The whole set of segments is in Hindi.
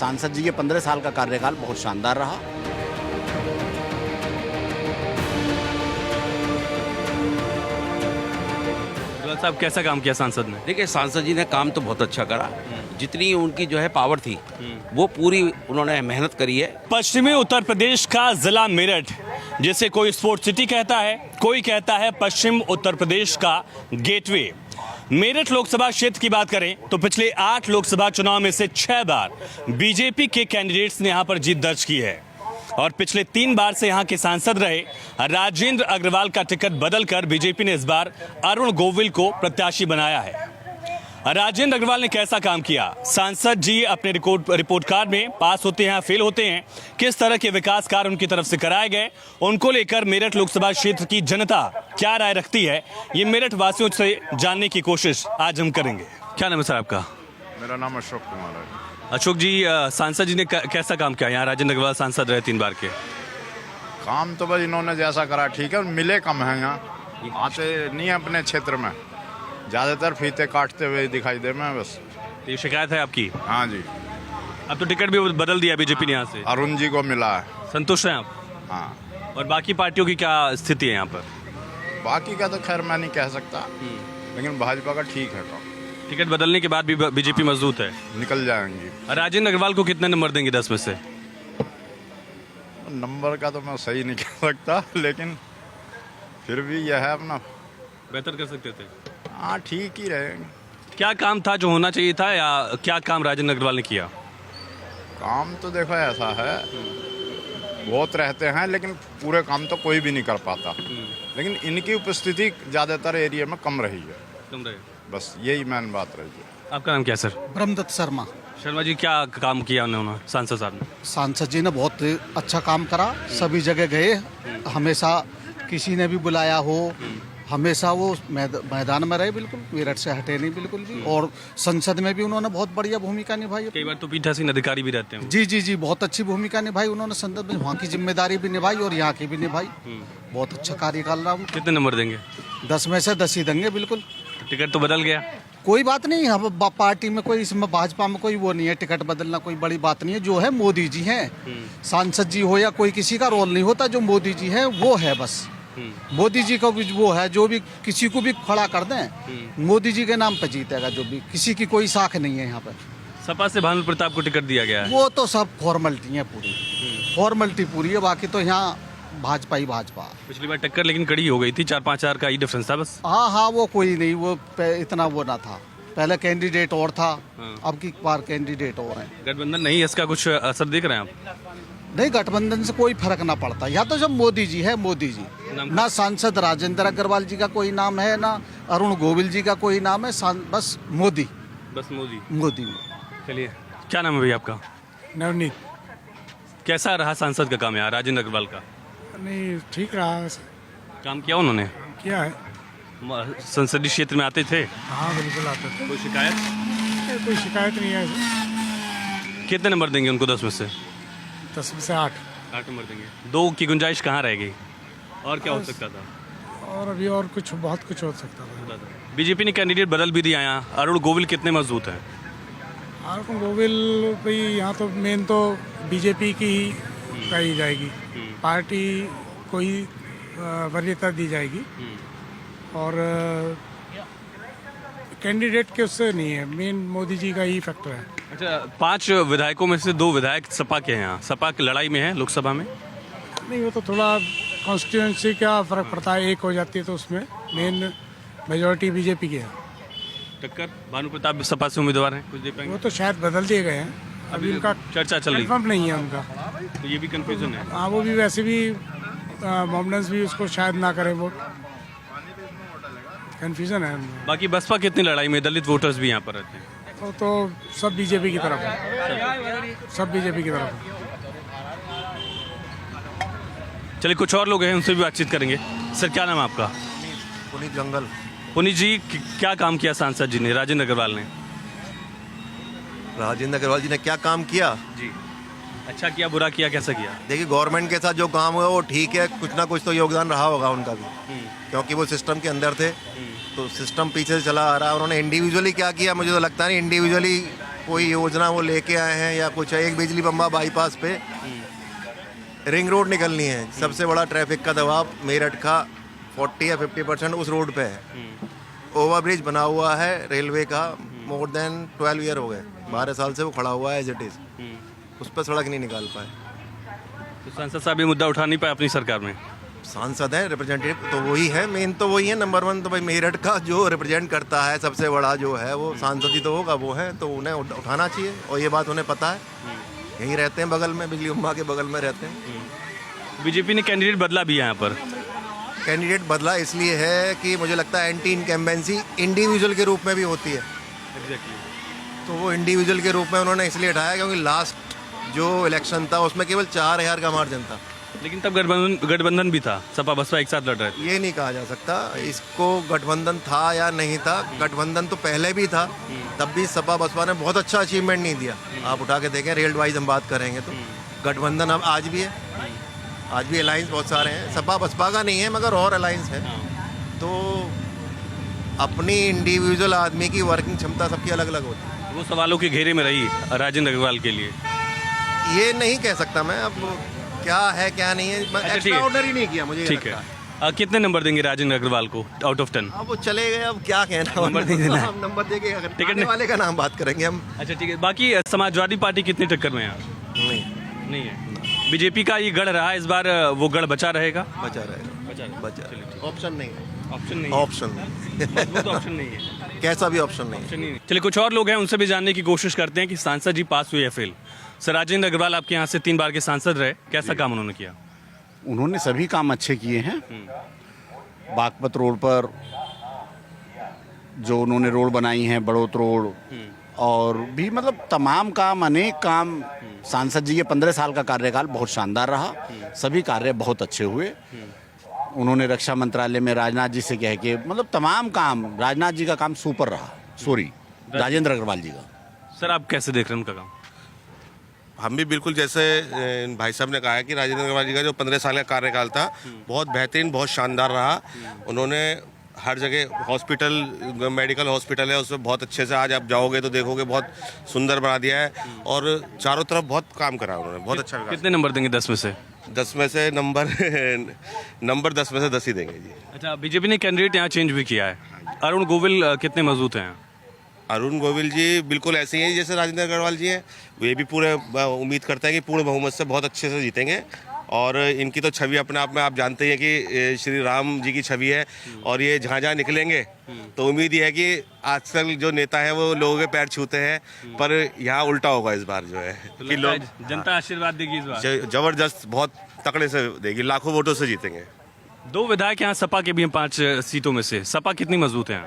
सांसद जी के 15 साल का कार्यकाल बहुत शानदार रहा। साहब कैसा काम किया सांसद ने? देखिए, सांसद जी ने काम तो बहुत अच्छा करा। जितनी उनकी जो है पावर थी वो पूरी उन्होंने मेहनत करी है। पश्चिमी उत्तर प्रदेश का जिला मेरठ, जिसे कोई स्पोर्ट सिटी कहता है, कोई कहता है पश्चिम उत्तर प्रदेश का गेटवे। मेरठ लोकसभा क्षेत्र की बात करें तो पिछले 8 लोकसभा चुनाव में से 6 बार बीजेपी के कैंडिडेट्स ने यहां पर जीत दर्ज की है और पिछले 3 बार से यहां के सांसद रहे राजेंद्र अग्रवाल का टिकट बदलकर बीजेपी ने इस बार अरुण गोविल को प्रत्याशी बनाया है। राजेंद्र अग्रवाल ने कैसा काम किया? सांसद जी अपने रिपोर्ट कार्ड में पास होते हैं, फेल होते हैं, किस तरह के विकास कार्य उनकी तरफ से कराए गए, उनको लेकर मेरठ लोकसभा क्षेत्र की जनता क्या राय रखती है, ये मेरठ वासियों से जानने की कोशिश आज हम करेंगे। क्या नाम है सर आपका? मेरा नाम अशोक कुमार है। अशोक जी, सांसद जी ने कैसा काम किया? यहाँ राजेंद्र अग्रवाल सांसद रहे 3 बार के। काम तो बस इन्होंने जैसा करा ठीक है, मिले कम है यहाँ, आते नहीं है अपने क्षेत्र में, ज़्यादातर फीते काटते हुए दिखाई दे मैं बस। ये शिकायत है आपकी? हाँ जी। अब तो टिकट भी बदल दिया बीजेपी ने यहाँ से। अरुण जी को मिला है। संतुष्ट हैं आप? हाँ। और बाकी पार्टियों की क्या स्थिति है यहाँ पर? बाकी का तो खैर मैं नहीं कह सकता, लेकिन भाजपा का ठीक है काम। टिकट बदलने के बाद भी बीजेपी मजबूत है, निकल जाएंगी। राजेंद्र अग्रवाल को कितने नंबर देंगे 10 में से? नंबर का तो मैं सही नहीं कह सकता, लेकिन फिर भी यह है अपना। बेहतर कर सकते थे। हाँ, ठीक ही रहेंगे। क्या काम था जो होना चाहिए था, या क्या काम राजेंद्र अग्रवाल ने किया? काम तो देखो ऐसा है, बहुत रहते हैं लेकिन पूरे काम तो कोई भी नहीं कर पाता, लेकिन इनकी उपस्थिति ज़्यादातर एरिया में कम रही है। तुम रहे, बस यही मेन बात रही है। आपका नाम क्या है सर? ब्रह्मदत्त शर्मा। शर्मा जी, क्या काम किया उन्होंने सांसद साहब ने? सांसद जी ने बहुत अच्छा काम करा, सभी जगह गए, हमेशा किसी ने भी बुलाया हो, हमेशा वो मैदान में रहे, बिल्कुल मेरठ से हटे नहीं बिल्कुल भी, और संसद में भी उन्होंने बहुत बढ़िया भूमिका निभाई। कई बार तो पीठासीन अधिकारी भी रहते हैं। जी जी जी, बहुत अच्छी भूमिका निभाई उन्होंने संसद में, वहाँ की जिम्मेदारी भी निभाई और यहाँ की भी निभाई। बहुत अच्छा कार्यकाल रहा उनका। कितने नंबर देंगे? 10 में से 10 ही देंगे बिल्कुल। टिकट तो बदल गया, कोई बात नहीं, हम पार्टी में कोई, इसमें भाजपा में कोई वो नहीं है, टिकट बदलना कोई बड़ी बात नहीं है। जो है मोदी जी हैं, सांसद जी हो या कोई, किसी का रोल नहीं होता, जो मोदी जी हैं वो है बस। मोदी जी का भी वो है, जो भी किसी को भी खड़ा कर दें मोदी जी के नाम पे जीतेगा, जो भी, किसी की कोई साख नहीं है यहाँ पे। सपा से भानु प्रताप को टिकट दिया गया है। वो तो सब फॉर्मेलिटी है, पूरी फॉर्मेलिटी पूरी है, बाकी तो यहाँ भाजपा ही भाजपा। पिछली बार टक्कर लेकिन कड़ी हो गई थी, 4-5 हज़ार का ही डिफरेंस था बस। हाँ हाँ, वो कोई नहीं, वो इतना वो ना था, पहले कैंडिडेट और था, अब की बार कैंडिडेट और है। गठबंधन नहीं है, इसका कुछ असर देख रहे हैं आप? नहीं, गठबंधन से कोई फर्क ना पड़ता, यहाँ तो जब मोदी जी है, मोदी जी, ना सांसद राजेंद्र अग्रवाल जी का कोई नाम है, ना अरुण गोविल जी का कोई नाम है, बस मोदी, बस मोदी मोदी। चलिए, क्या नाम है भैया आपका? नवनीत। कैसा रहा सांसद का काम यहाँ राजेंद्र अग्रवाल का? नहीं, ठीक रहा वैसे। काम किया उन्होंने? क्या है, संसदीय क्षेत्र में आते थे? हाँ बिल्कुल आते थे। कोई शिकायत? कोई शिकायत नहीं है। कितने नंबर देंगे उनको 10 में से? 10 में से 8 नंबर देंगे। 2 की गुंजाइश कहाँ रह गई? और क्या हो सकता था? और अभी और कुछ, बहुत कुछ हो सकता था। बीजेपी ने कैंडिडेट बदल भी दिया यहाँ, अरुण गोविल कितने मजबूत हैं? अरुण गोविल भाई, यहाँ तो मेन तो बीजेपी की ही कही जाएगी, पार्टी को ही वरीयता दी जाएगी, और कैंडिडेट के उससे नहीं है, मेन मोदी जी का ही फैक्टर है। अच्छा, 5 विधायकों में से 2 विधायक सपा के हैं यहाँ, सपा की लड़ाई में है लोकसभा में? नहीं, वो तो थोड़ा कॉन्स्टिट्यूंसी का फर्क पड़ता है, एक हो जाती है तो उसमें मेन मेजॉरिटी बीजेपी की है। टक्कर भानु प्रताप सपा से उम्मीदवार हैं, कुछ दे पाएंगे? वो तो शायद बदल दिए गए हैं, अभी उनका चर्चा चल रही कंफर्म नहीं है उनका, तो ये भी कंफ्यूजन है। हाँ, वो भी वैसे भी मोमडन्स भी उसको शायद ना करें, वोट कंफ्यूजन है उनमें। बाकी बसपा कितनी लड़ाई में, दलित वोटर्स भी यहाँ पर रहते हैं? वो तो सब बीजेपी की तरफ है, सब बीजेपी की तरफ है। चलिए, कुछ और लोग हैं, उनसे भी बातचीत करेंगे। सर, क्या नाम है आपका? पुनीत जंगल। पुनीत जी, क्या काम किया सांसद जी ने, राजेंद्र अग्रवाल ने? राजेंद्र अग्रवाल जी ने क्या काम किया जी? अच्छा किया, बुरा किया, कैसा किया? देखिए, गवर्नमेंट के साथ जो काम हुआ वो ठीक है, कुछ ना कुछ तो योगदान रहा होगा उनका भी, क्योंकि वो सिस्टम के अंदर थे, तो सिस्टम पीछे से चला आ रहा है। उन्होंने इंडिविजुअली क्या किया मुझे तो लगता नहीं, इंडिविजुअली कोई योजना वो लेके आए हैं या कुछ है। एक बिजली बम्बा बाईपास पे रिंग रोड निकलनी है, सबसे बड़ा ट्रैफिक का दबाव मेरठ का 40 या 50% उस रोड पे है। ओवरब्रिज बना हुआ है रेलवे का, मोर देन 12 ईयर हो गए, 12 साल से वो खड़ा हुआ है एज इट इज़, उस पर सड़क नहीं निकाल पाए। तो सांसद साहब ये मुद्दा उठा नहीं पाए अपनी सरकार में। सांसद है, रिप्रेजेंटेटिव तो वही है, मेन तो वही है, नंबर 1 तो भाई मेरठ का जो रिप्रेजेंट करता है सबसे बड़ा जो है वो सांसद ही तो होगा, वो है, तो उन्हें उठाना चाहिए। और ये बात उन्हें पता है, यहीं रहते हैं बगल में, बिजली उम्मा के बगल में रहते हैं। बीजेपी ने कैंडिडेट बदला भी है यहाँ पर। कैंडिडेट बदला इसलिए है कि मुझे लगता है एंटी इनकम्बेंसी इंडिविजुअल के रूप में भी होती है, तो वो इंडिविजुअल के रूप में उन्होंने इसलिए हटाया क्योंकि लास्ट जो इलेक्शन था उसमें केवल 4000 का मार्जिन था। लेकिन तब गठबंधन भी था, सपा बसपा एक साथ लड़ रहे थे। ये नहीं कहा जा सकता इसको गठबंधन था या नहीं था, गठबंधन तो पहले भी था, तब भी सपा बसपा ने बहुत अच्छा अचीवमेंट नहीं दिया। आप उठा के देखें, रेल्ड वाइज हम बात करेंगे तो गठबंधन अब आज भी है, आज भी अलायंस बहुत सारे हैं, सपा बसपा का नहीं है मगर और अलायंस है। तो अपनी इंडिविजुअल आदमी की वर्किंग क्षमता सबकी अलग अलग होती है। वो सवालों के घेरे में रही राजेंद्र अग्रवाल के लिए। ये नहीं कह सकता मैं, अब क्या है क्या नहीं है, ठीक है। एक्स्ट्राऑर्डिनरी नहीं किया मुझे ठीक है। कितने नंबर देंगे राजेंद्र अग्रवाल को आउट ऑफ 10? अब वो चले गए, अब क्या कहना, नंबर नहीं देना है। हम नंबर देके अगर टिकट आने वाले का नाम बात करेंगे हम। अच्छा ठीक है। बाकी समाजवादी पार्टी कितनी टक्कर में है? नहीं है। बीजेपी का ये गढ़ रहा, इस बार वो गढ़ बचा रहेगा? बचा रहेगा, बचा। ऑप्शन नहीं है, ऑप्शन नहीं, ऑप्शन नहीं है, कैसा भी ऑप्शन नहीं है। चलिए कुछ और लोग हैं, उनसे भी जानने की कोशिश करते हैं कि सांसद जी पास हुए या फेल। सर, राजेंद्र अग्रवाल आपके यहाँ से 3 बार के सांसद रहे, कैसा काम उन्होंने किया? उन्होंने सभी काम अच्छे किए हैं। बागपत रोड पर जो उन्होंने रोड बनाई हैं, बड़ौत रोड, और भी मतलब तमाम काम, अनेक काम। सांसद जी के 15 साल का कार्यकाल बहुत शानदार रहा, सभी कार्य बहुत अच्छे हुए। उन्होंने रक्षा मंत्रालय में राजनाथ जी से कह के मतलब तमाम काम, राजनाथ जी का काम सुपर रहा, राजेंद्र अग्रवाल जी का। सर, आप कैसे देख रहे हैं उनका काम? हम भी बिल्कुल जैसे भाई साहब ने कहा है कि राजेंद्र अग्रवाल जी का जो 15 साल का कार्यकाल था बहुत बेहतरीन, बहुत शानदार रहा। उन्होंने हर जगह हॉस्पिटल, मेडिकल हॉस्पिटल है उसमें बहुत अच्छे से, आज आप जाओगे तो देखोगे बहुत सुंदर बना दिया है, और चारों तरफ बहुत काम करा उन्होंने, बहुत अच्छा विकास। कितने नंबर देंगे 10 में से? 10 में से नंबर 10 में से 10 ही देंगे जी। अच्छा, बीजेपी ने कैंडिडेट यहाँ चेंज भी किया है। अरुण गोविल कितने मजबूत हैं? अरुण गोविल जी बिल्कुल ऐसे ही हैं जैसे राजेंद्र अग्रवाल जी हैं, वे भी पूरे उम्मीद करते हैं कि पूर्ण बहुमत से बहुत अच्छे से जीतेंगे। और इनकी तो छवि अपने आप में आप जानते हैं कि श्री राम जी की छवि है, और ये जहाँ जहाँ निकलेंगे तो उम्मीद ये है कि आजकल जो नेता है वो लोगों के पैर छूते हैं, पर यहाँ उल्टा होगा इस बार जो है कि लोग, जनता आशीर्वाद देगी इस बार जबरदस्त, बहुत तकड़े से देगी, लाखों वोटों से जीतेंगे। 2 विधायक यहाँ सपा के भी हैं 5 सीटों में से। सपा कितनी मजबूत है?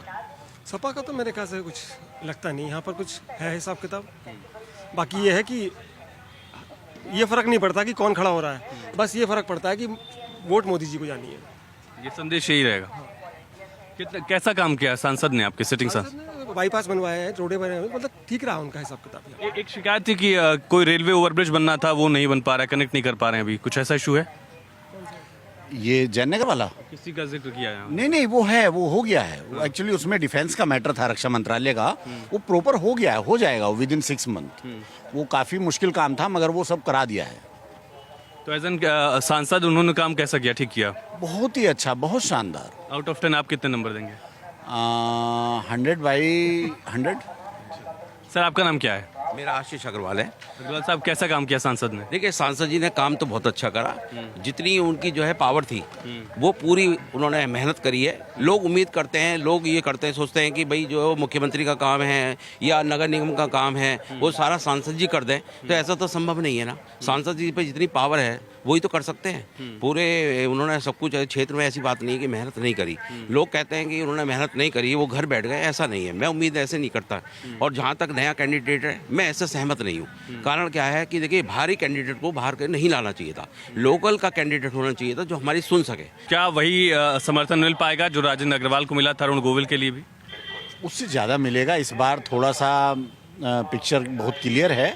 सपा का तो मेरे ख्याल से कुछ लगता नहीं, यहाँ पर कुछ है हिसाब किताब। बाकी ये है कि ये फर्क नहीं पड़ता कि कौन खड़ा हो रहा है, बस ये फर्क पड़ता है कि वोट मोदी जी को जानी है। ये संदेश यही रहेगा। कैसा काम किया सांसद ने आपके सिटिंग सांसद? बाईपास बनवाए हैं, रोडे बने हुए, मतलब ठीक रहा उनका हिसाब किताब। एक शिकायत थी कि कोई रेलवे ओवरब्रिज बनना था, वो नहीं बन पा रहा है, कनेक्ट नहीं कर पा रहे हैं अभी, कुछ ऐसा इशू है? ये जयनगर वाला किसी का जिक्र किया है? नहीं, वो है, वो हो गया है। एक्चुअली उसमें डिफेंस का मैटर था, रक्षा मंत्रालय का, वो प्रॉपर हो गया है, हो जाएगा विद इन 6 मंथ। वो काफ़ी मुश्किल काम था मगर वो सब करा दिया है। तो एज एन सांसद उन्होंने काम कैसा किया? ठीक किया? बहुत ही अच्छा, बहुत शानदार। आउट ऑफ 10 आप कितने नंबर देंगे? 100/100। सर, आपका नाम क्या है? मेरा आशीष अग्रवाल है। अग्रवाल साहब, कैसा काम किया सांसद ने? देखिए, सांसद जी ने काम तो बहुत अच्छा करा, जितनी उनकी जो है पावर थी वो पूरी उन्होंने मेहनत करी है। लोग उम्मीद करते हैं, लोग ये करते हैं, सोचते हैं कि भाई जो मुख्यमंत्री का काम है या नगर निगम का काम है वो सारा सांसद जी कर दें, तो ऐसा तो संभव नहीं है ना। सांसद जी पे जितनी पावर है वही तो कर सकते हैं। पूरे उन्होंने सब कुछ क्षेत्र में, ऐसी बात नहीं है कि मेहनत नहीं करी। लोग कहते हैं कि उन्होंने मेहनत नहीं करी, वो घर बैठ गए, ऐसा नहीं है। मैं उम्मीद ऐसे नहीं करता। और जहाँ तक नया कैंडिडेट है, मैं ऐसे सहमत नहीं हूँ। कारण क्या है कि देखिए, बाहरी कैंडिडेट को बाहर के नहीं लाना चाहिए था, लोकल का कैंडिडेट होना चाहिए था जो हमारी सुन सके। क्या वही समर्थन मिल पाएगा जो राजेंद्र अग्रवाल को मिला था अरुण गोविल के लिए भी? उससे ज़्यादा मिलेगा। इस बार थोड़ा सा पिक्चर बहुत क्लियर है।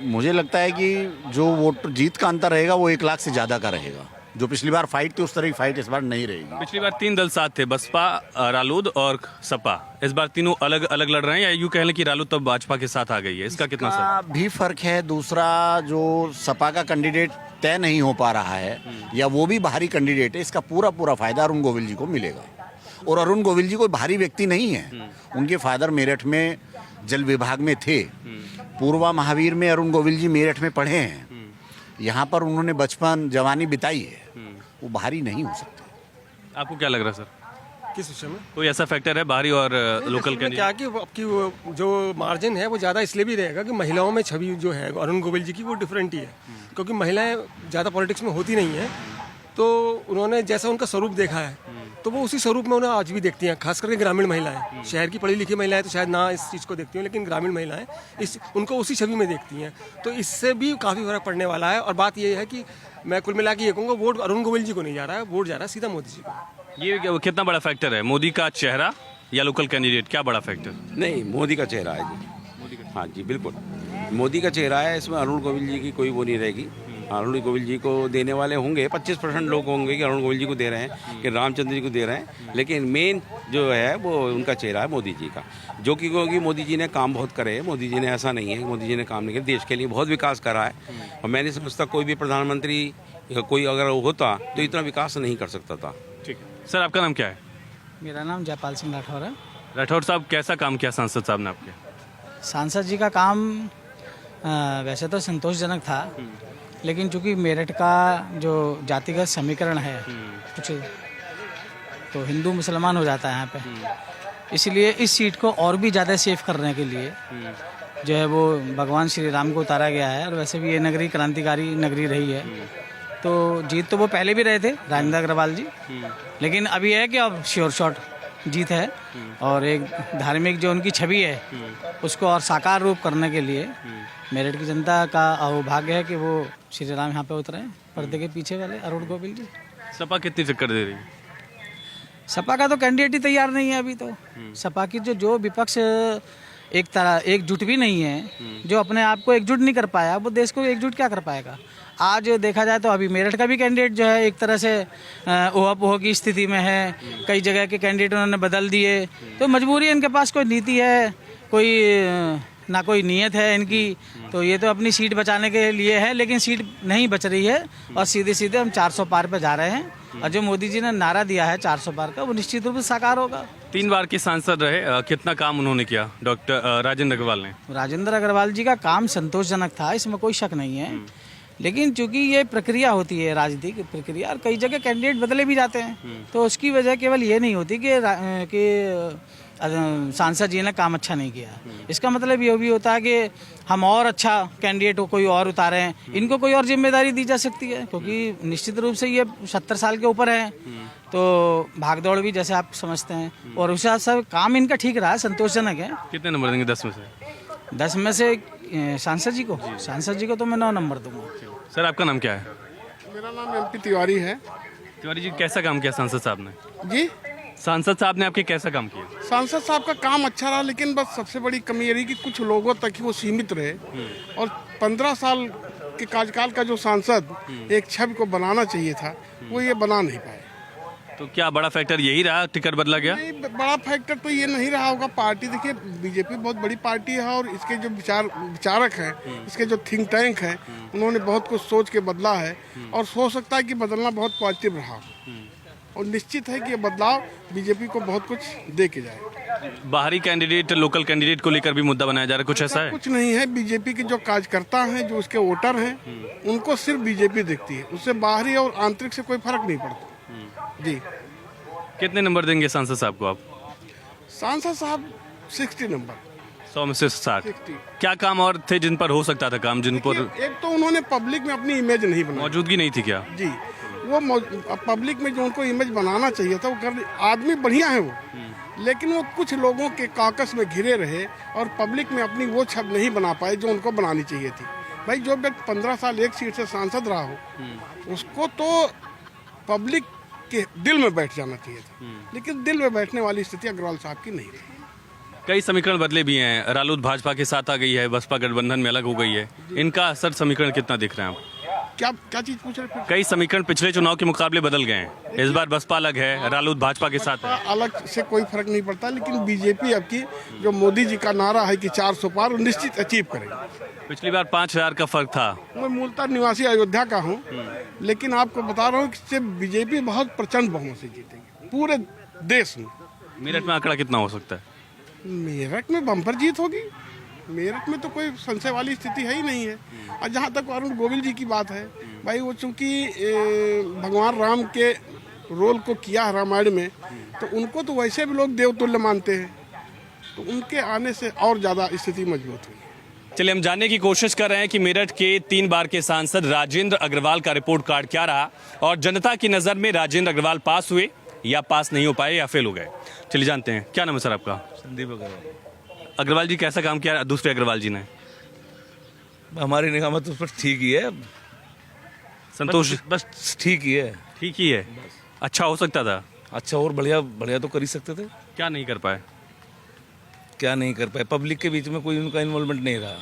मुझे लगता है कि जो वोट जीत का अंतर रहेगा वो 1 लाख से ज़्यादा का रहेगा। जो पिछली बार फाइट थी उस तरह की फाइट इस बार नहीं रहेगी। पिछली बार 3 दल साथ थे, बसपा, रालोद और सपा। इस बार तीनों अलग अलग लड़ रहे हैं, या यूं कह लें कि रालोद तो भाजपा के साथ आ गई है, इसका कितना असर? भी फर्क है। दूसरा, जो सपा का कैंडिडेट तय नहीं हो पा रहा है या वो भी बाहरी कैंडिडेट है, इसका पूरा फायदा अरुण गोविल जी को मिलेगा। और अरुण गोविल जी कोई बाहरी व्यक्ति नहीं है। उनके फादर मेरठ में जल विभाग में थे। पूर्वा महावीर में अरुण गोविल जी मेरठ में पढ़े हैं। यहाँ पर उन्होंने बचपन जवानी बिताई है। वो बाहरी नहीं हो सकते। आपको क्या लग रहा है सर, किस विषय में? कोई ऐसा फैक्टर है बाहरी और लोकल इसमें क्या कि आपकी वो जो मार्जिन है वो ज़्यादा इसलिए भी रहेगा कि महिलाओं में छवि जो है अरुण गोविल जी की वो डिफरेंट ही है, क्योंकि महिलाएं ज़्यादा पॉलिटिक्स में होती नहीं हैं। तो उन्होंने जैसा उनका स्वरूप देखा है तो वो उसी स्वरूप में उन्हें आज भी देखती हैं, खास करके ग्रामीण महिलाएं। शहर की पढ़ी लिखी महिलाएं तो शायद ना इस चीज़ को देखती हैं, लेकिन ग्रामीण महिलाएं उनको उसी छवि में देखती हैं। तो इससे भी काफ़ी फर्क पड़ने वाला है। और बात ये है कि मैं कुल मिला के ये कहूँगा, वोट अरुण गोविल जी को नहीं जा रहा है, वोट जा रहा है सीधा मोदी जी को। ये कितना बड़ा फैक्टर है, मोदी का चेहरा या लोकल कैंडिडेट, क्या बड़ा फैक्टर? नहीं, मोदी का चेहरा है जी। हाँ जी, बिल्कुल मोदी का चेहरा है। इसमें अरुण गोविल जी की कोई वो नहीं रहेगी। अरुण गोविल जी को देने वाले होंगे 25% लोग होंगे कि अरुण गोविल जी को दे रहे हैं, कि रामचंद्र जी को दे रहे हैं, लेकिन मेन जो है वो उनका चेहरा है मोदी जी का। जो कि क्योंकि मोदी जी ने काम बहुत करे। मोदी जी ने ऐसा नहीं है कि मोदी जी ने काम नहीं किया, देश के लिए बहुत विकास करा है। और मैं नहीं समझता कोई भी प्रधानमंत्री कोई अगर होता तो इतना विकास नहीं कर सकता था। ठीक है सर, आपका नाम क्या है? मेरा नाम जयपाल सिंह राठौर है। राठौर साहब, कैसा काम किया सांसद साहब ने आपके? सांसद जी का काम वैसे तो संतोषजनक था, लेकिन चूंकि मेरठ का जो जातिगत समीकरण है कुछ तो हिंदू मुसलमान हो जाता है यहाँ पे, इसलिए इस सीट को और भी ज़्यादा सेफ करने के लिए जो है वो भगवान श्री राम को उतारा गया है। और वैसे भी ये नगरी क्रांतिकारी नगरी रही है, तो जीत तो वो पहले भी रहे थे राजेंद्र अग्रवाल जी, लेकिन अब ये है कि अब श्योर शॉट जीत है। और एक धार्मिक जो उनकी छवि है उसको और साकार रूप करने के लिए मेरठ की जनता का अहोभाग्य है कि वो श्री राम यहाँ पे उतरे हैं, पर्दे के पीछे वाले अरुण गोविल जी। सपा कितनी टक्कर दे रही है? सपा का तो कैंडिडेट ही तैयार नहीं है अभी। तो सपा की जो विपक्ष एक तरह एकजुट भी नहीं है, जो अपने आप को एकजुट नहीं कर पाया, वो देश को एकजुट क्या कर पाएगा? आज देखा जाए तो अभी मेरठ का भी कैंडिडेट जो है एक तरह से ओहापोह की स्थिति में है। कई जगह के कैंडिडेट उन्होंने बदल दिए, तो मजबूरी है, इनके पास कोई नीति है, कोई ना कोई नीयत है इनकी। तो ये तो अपनी सीट बचाने के लिए है, लेकिन सीट नहीं बच रही है और सीधे सीधे हम 400 पार पे जा रहे हैं। और जो मोदी जी ने नारा दिया है 400 पार का, वो निश्चित रूप से साकार होगा। 3 बार के सांसद रहे, कितना काम उन्होंने किया डॉक्टर राजेंद्र अग्रवाल ने? राजेंद्र अग्रवाल जी का काम संतोषजनक था, इसमें कोई शक नहीं है। लेकिन चूंकि ये प्रक्रिया होती है, राजनीतिक प्रक्रिया, और कई जगह कैंडिडेट बदले भी जाते हैं, तो उसकी वजह केवल ये नहीं होती कि सांसद जी ने काम अच्छा नहीं किया। इसका मतलब ये भी होता है कि हम और अच्छा कैंडिडेट को कोई और उतारें, इनको कोई और जिम्मेदारी दी जा सकती है, क्योंकि निश्चित रूप से ये 70 साल के ऊपर हैं, तो भागदौड़ भी जैसे आप समझते हैं। और उस हिसाब से काम इनका ठीक रहा है, संतोषजनक है। कितने नंबर देंगे 10 में से? 10 में से सांसद जी को? सांसद जी को तो मैं 9 नंबर दूंगा। सर, आपका नाम क्या है? मेरा नाम MP तिवारी है। तिवारी जी, कैसा काम किया सांसद साहब ने? जी, सांसद साहब ने आपके कैसा काम किया? सांसद साहब का काम अच्छा रहा, लेकिन बस सबसे बड़ी कमी ये रही कि कुछ लोगों तक ही वो सीमित रहे। और 15 साल के कार्यकाल का जो सांसद एक छवि को बनाना चाहिए था, वो ये बना नहीं पाए। तो क्या बड़ा फैक्टर यही रहा, टिकट बदला गया? नहीं, बड़ा फैक्टर तो ये नहीं रहा होगा। पार्टी देखिए, बीजेपी बहुत बड़ी पार्टी है, और इसके जो विचारक हैं, इसके जो थिंक टैंक हैं, उन्होंने बहुत कुछ सोच के बदला है। और हो सकता है कि बदलना बहुत पॉजिटिव रहा, और निश्चित है कि ये बदलाव बीजेपी को बहुत कुछ दे के जाए। बाहरी कैंडिडेट, लोकल कैंडिडेट को लेकर भी मुद्दा बनाया जा रहा है, कुछ ऐसा है? कुछ नहीं है। बीजेपी के जो कार्यकर्ता हैं, जो उसके वोटर हैं, उनको सिर्फ बीजेपी दिखती है, उससे बाहरी और आंतरिक से कोई फर्क नहीं पड़ता। जी। कितने नंबर देंगे सांसद साहब को आप? सांसद साहब 60 नंबर। 100 में से 60। क्या काम और थे जिन पर हो सकता था काम, जिन पर? एक तो उन्होंने पब्लिक में अपनी इमेज नहीं बनाई, मौजूदगी नहीं थी क्या? जी, वो पब्लिक में जो उनको इमेज बनाना चाहिए था वो कर। आदमी बढ़िया है वो, लेकिन वो कुछ लोगों के काकस में घिरे रहे और पब्लिक में अपनी वो छवि नहीं बना पाए जो उनको बनानी चाहिए थी। भाई, जो व्यक्ति 15 साल एक सीट से सांसद रहा हो, उसको तो पब्लिक के दिल में बैठ जाना चाहिए था, लेकिन दिल में बैठने वाली स्थिति अग्रवाल साहब की नहीं रही। कई समीकरण बदले भी हैं, रालोद भाजपा के साथ आ गई है, बसपा गठबंधन में अलग हो गई है, इनका असर समीकरण कितना दिख रहा है आप? क्या क्या चीज पूछ रहे हैं? कई समीकरण पिछले चुनाव के मुकाबले बदल गए हैं। इस बार बसपा अलग है, रालोद भाजपा के साथ है। अलग से कोई फर्क नहीं पड़ता, लेकिन बीजेपी अब की जो मोदी जी का नारा है कि 400 पार, वो निश्चित अचीव करेगी। पिछली बार 5,000 का फर्क था। मैं मूलतः निवासी अयोध्या का हूँ, लेकिन आपको बता रहा हूँ कि बीजेपी बहुत प्रचंड बहुमत से जीतेगी पूरे देश में। मेरठ में आंकड़ा कितना हो सकता है? मेरठ में बम्पर जीत होगी। मेरठ में तो कोई संशय वाली स्थिति है ही नहीं है। और जहाँ तक अरुण गोविल जी की बात है, भाई वो चूंकि भगवान राम के रोल को किया है रामायण में, तो उनको तो वैसे भी लोग देवतुल्य मानते हैं, तो उनके आने से और ज़्यादा स्थिति मजबूत हुई। चलिए हम जानने की कोशिश कर रहे हैं कि मेरठ के 3 बार के सांसद राजेंद्र अग्रवाल का रिपोर्ट कार्ड क्या रहा और जनता की नज़र में राजेंद्र अग्रवाल पास हुए या पास नहीं हो पाए या फेल हो गए। चलिए जानते हैं। क्या नाम है सर आपका? संदीप अग्रवाल। अग्रवाल जी कैसा काम किया दूसरे अग्रवाल जी ने? हमारी निगाह में तो बस ठीक ही है, संतोष? बस ठीक ही है। ठीक ही है। अच्छा हो सकता था? अच्छा और बढ़िया बढ़िया तो कर ही सकते थे। क्या नहीं कर पाए? क्या नहीं कर पाए? पब्लिक के बीच में कोई उनका इन्वॉल्वमेंट नहीं रहा।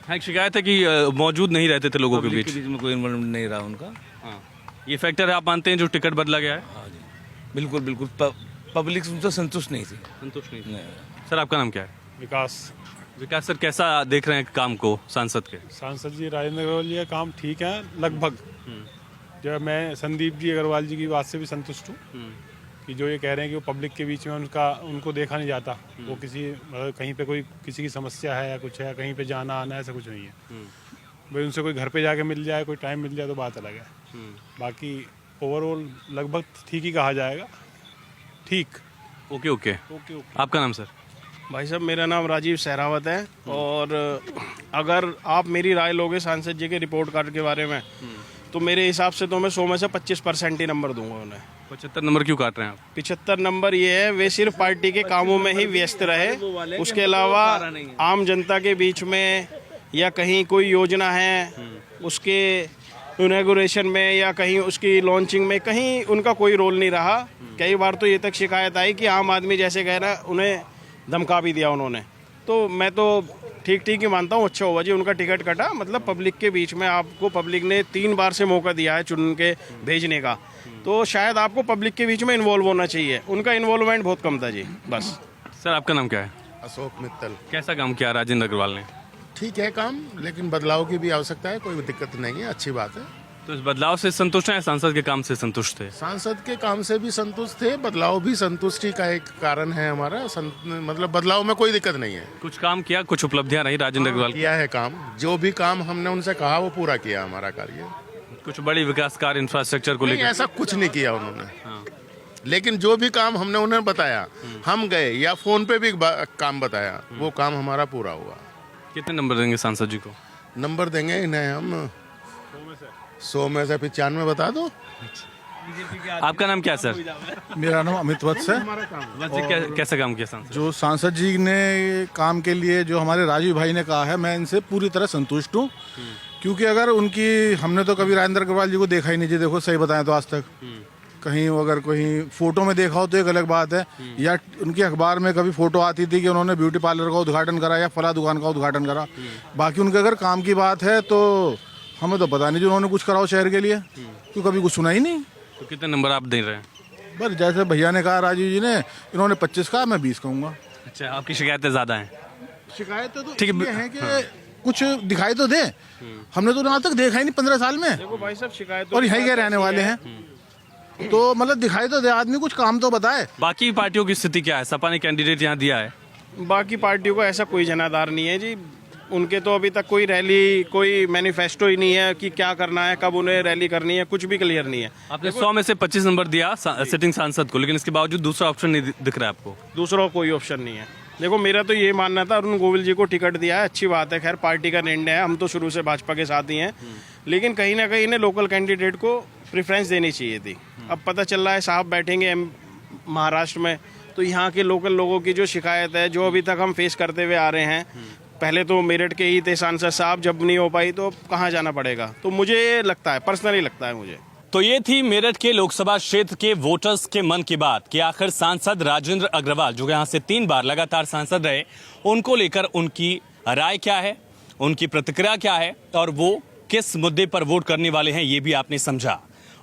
हाँ, एक शिकायत है कि मौजूद नहीं रहते थे लोगों के पब्लिक बीच। के बीच में कोई इन्वॉल्वमेंट नहीं रहा उनका। हाँ, ये फैक्टर है आप मानते हैं जो टिकट बदला गया है? हाँ जी बिल्कुल बिल्कुल। पब्लिक उनसे संतुष्ट नहीं थी। संतुष्ट नहीं। सर आपका नाम क्या है? विकास। विकास सर, कैसा देख रहे हैं काम को सांसद के? सांसद जी राजेंद्र अग्रवाल जी का काम ठीक है लगभग। जो मैं संदीप जी अग्रवाल जी की बात से भी संतुष्ट हूँ कि जो ये कह रहे हैं कि वो पब्लिक के बीच में उनको देखा नहीं जाता। वो किसी कहीं पे कोई किसी की समस्या है या कुछ है, कहीं पे जाना आना ऐसा कुछ नहीं है। भाई उनसे कोई घर पे जाके मिल जाए, कोई टाइम मिल जाए तो बात अलग है। बाकी ओवरऑल लगभग ठीक ही कहा जाएगा। ठीक। Okay okay. आपका नाम सर? भाई साहब मेरा नाम राजीव सहरावत है, और अगर आप मेरी राय लोगे सांसद जी के रिपोर्ट कार्ड के बारे में, तो मेरे हिसाब से तो मैं 100 में से 25% ही नंबर दूंगा उन्हें। 75 नंबर क्यों काट रहे हैं आप? 75 नंबर ये है, वे सिर्फ पार्टी के कामों में ही व्यस्त रहे, उसके अलावा आम जनता के बीच में या कहीं कोई योजना है उसके इनॉग्रेशन में या कहीं उसकी लॉन्चिंग में कहीं उनका कोई रोल नहीं रहा। कई बार तो ये तक शिकायत आई कि आम आदमी जैसे कह रहा उन्हें धमका भी दिया उन्होंने। तो मैं तो ठीक ठीक ही मानता हूँ, अच्छा हुआ जी उनका टिकट कटा। मतलब पब्लिक के बीच में आपको पब्लिक ने 3 बार से मौका दिया है चुन के भेजने का, तो शायद आपको पब्लिक के बीच में इन्वॉल्व होना चाहिए। उनका इन्वॉल्वमेंट बहुत कम था जी। बस। सर आपका नाम क्या है? अशोक मित्तल। कैसा काम किया राजेंद्र अग्रवाल ने? ठीक है काम, लेकिन बदलाव की भी आवश्यकता है। कोई दिक्कत नहीं है, अच्छी बात है। तो इस बदलाव से संतुष्ट हैं, सांसद के काम से संतुष्ट थे? सांसद के काम से भी संतुष्ट थे, बदलाव भी संतुष्टि का एक कारण है हमारा। मतलब बदलाव में कोई दिक्कत नहीं है। कुछ काम किया, कुछ उपलब्धियां रही राजेंद्र अग्रवाल किया है काम, जो भी काम हमने उनसे कहा वो पूरा किया हमारा कार्य। कुछ बड़ी विकास कार्य इंफ्रास्ट्रक्चर को लेकर ऐसा कुछ नहीं किया उन्होंने, लेकिन जो भी काम हमने उन्हें बताया, हम गए या फोन पे भी काम बताया, वो काम हमारा पूरा हुआ। कितने नंबर देंगे सांसद जी को? नंबर देंगे इन्हें हम 100 में से 95 बता दो। आपका नाम क्या है सर? मेरा नाम अमित वत्स है। कैसा काम किया सांसद? जो सांसद जी ने काम के लिए जो हमारे राजीव भाई ने कहा है, मैं इनसे पूरी तरह संतुष्ट हूँ। क्योंकि अगर उनकी हमने तो कभी राजेंद्र अग्रवाल जी को देखा ही नहीं जी। देखो सही बताएं तो आज तक कहीं अगर कहीं फोटो में देखा हो तो एक अलग बात है, या उनके अखबार में कभी फोटो आती थी कि उन्होंने ब्यूटी पार्लर का उद्घाटन करा या फला दुकान का उद्घाटन करा। बाकी उनके अगर काम की बात है तो हमें तो पता नहीं जो उन्होंने कुछ करा हो शहर के लिए, क्यों कभी कुछ सुना ही नहीं। तो कितने नंबर आप दे रहे हैं? बस जैसे भैया ने कहा, राजीव जी ने, इन्होंने 25 कहा, मैं 20 कहूँगा। अच्छा, आपकी शिकायतें ज़्यादा हैं? शिकायतें तो ठीक है कि कुछ दिखाई तो दे। हमने तो आज तक देखा ही नहीं 15 साल में। देखो भाई साहब शिकायत और यहीं के रहने वाले हैं, तो मतलब दिखाई तो दे आदमी, कुछ काम तो बताए। बाकी पार्टियों की स्थिति क्या है? सपा ने कैंडिडेट यहाँ दिया है। बाकी पार्टियों का ऐसा कोई जनाधार नहीं है जी। उनके तो अभी तक कोई रैली, कोई मैनिफेस्टो ही नहीं है कि क्या करना है, कब उन्हें रैली करनी है, कुछ भी क्लियर नहीं है। आपने 100 में से 25 नंबर दिया सिटिंग सांसद को, लेकिन इसके बावजूद दूसरा ऑप्शन नहीं दिख रहा है आपको? दूसरा कोई ऑप्शन नहीं है। देखो मेरा तो ये मानना था, अरुण गोविल जी को टिकट दिया है, अच्छी बात है, खैर पार्टी का निर्णय है, हम तो शुरू से भाजपा के साथ ही हैं, लेकिन कहीं ना कहीं इन्हें लोकल कैंडिडेट को प्रेफरेंस देनी चाहिए थी। अब पता चल रहा है साहब बैठेंगे महाराष्ट्र में, तो यहाँ के लोकल लोगों की जो शिकायत है, जो अभी तक हम फेस करते हुए आ रहे हैं, पहले तो मेरठ के ही थे सांसद साहब, जब नहीं हो पाई तो कहाँ जाना पड़ेगा। तो मुझे लगता है, पर्सनली लगता है मुझे। तो ये थी मेरठ के लोकसभा क्षेत्र के वोटर्स के मन की बात कि आखिर सांसद राजेंद्र अग्रवाल, जो यहाँ से 3 बार लगातार सांसद रहे, उनको लेकर उनकी राय क्या है, उनकी प्रतिक्रिया क्या है और वो किस मुद्दे पर वोट करने वाले हैं ये भी आपने समझा।